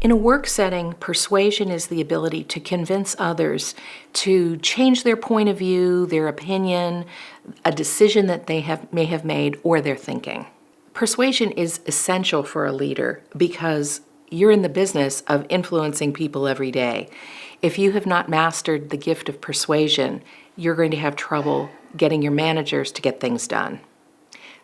In a work setting, persuasion is the ability to convince others to change their point of view, their opinion, a decision that they may have made, or their thinking. Persuasion is essential for a leader because you're in the business of influencing people every day. If you have not mastered the gift of persuasion, you're going to have trouble getting your managers to get things done.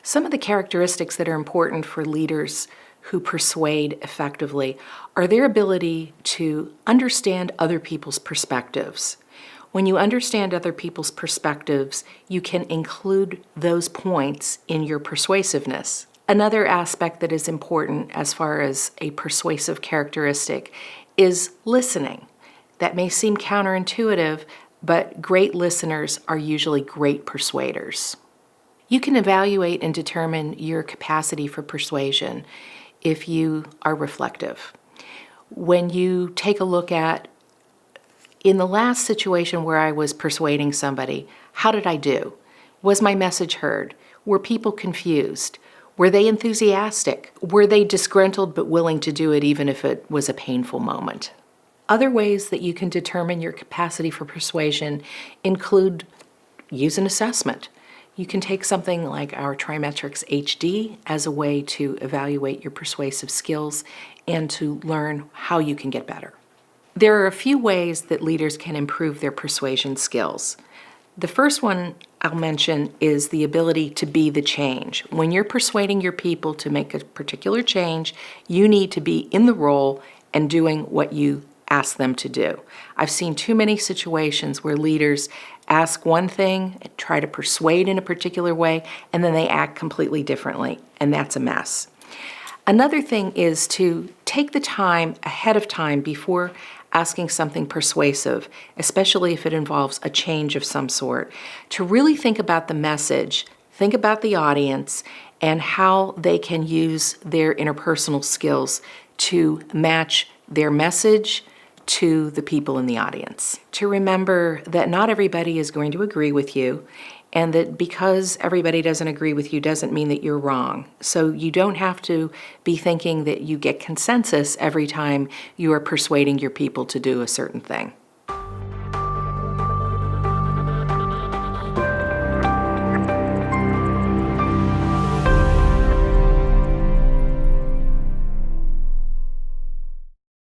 Some of the characteristics that are important for leaders who persuade effectively are their ability to understand other people's perspectives. When you understand other people's perspectives, you can include those points in your persuasiveness. Another aspect that is important as far as a persuasive characteristic is listening. That may seem counterintuitive, but great listeners are usually great persuaders. You can evaluate and determine your capacity for persuasion if you are reflective. When you take a look at, in the last situation where I was persuading somebody, how did I do? Was my message heard? Were people confused? Were they enthusiastic? Were they disgruntled but willing to do it even if it was a painful moment? Other ways that you can determine your capacity for persuasion include use an assessment. You can take something like our Trimetrics HD as a way to evaluate your persuasive skills and to learn how you can get better. There are a few ways that leaders can improve their persuasion skills. The first one I'll mention is the ability to be the change. When you're persuading your people to make a particular change, you need to be in the role and doing what you ask them to do. I've seen too many situations where leaders ask one thing, try to persuade in a particular way, and then they act completely differently, and that's a mess. Another thing is to take the time ahead of time before asking something persuasive, especially if it involves a change of some sort, to really think about the message, think about the audience, and how they can use their interpersonal skills to match their message to the people in the audience. To remember that not everybody is going to agree with you, and that because everybody doesn't agree with you doesn't mean that you're wrong. So you don't have to be thinking that you get consensus every time you are persuading your people to do a certain thing.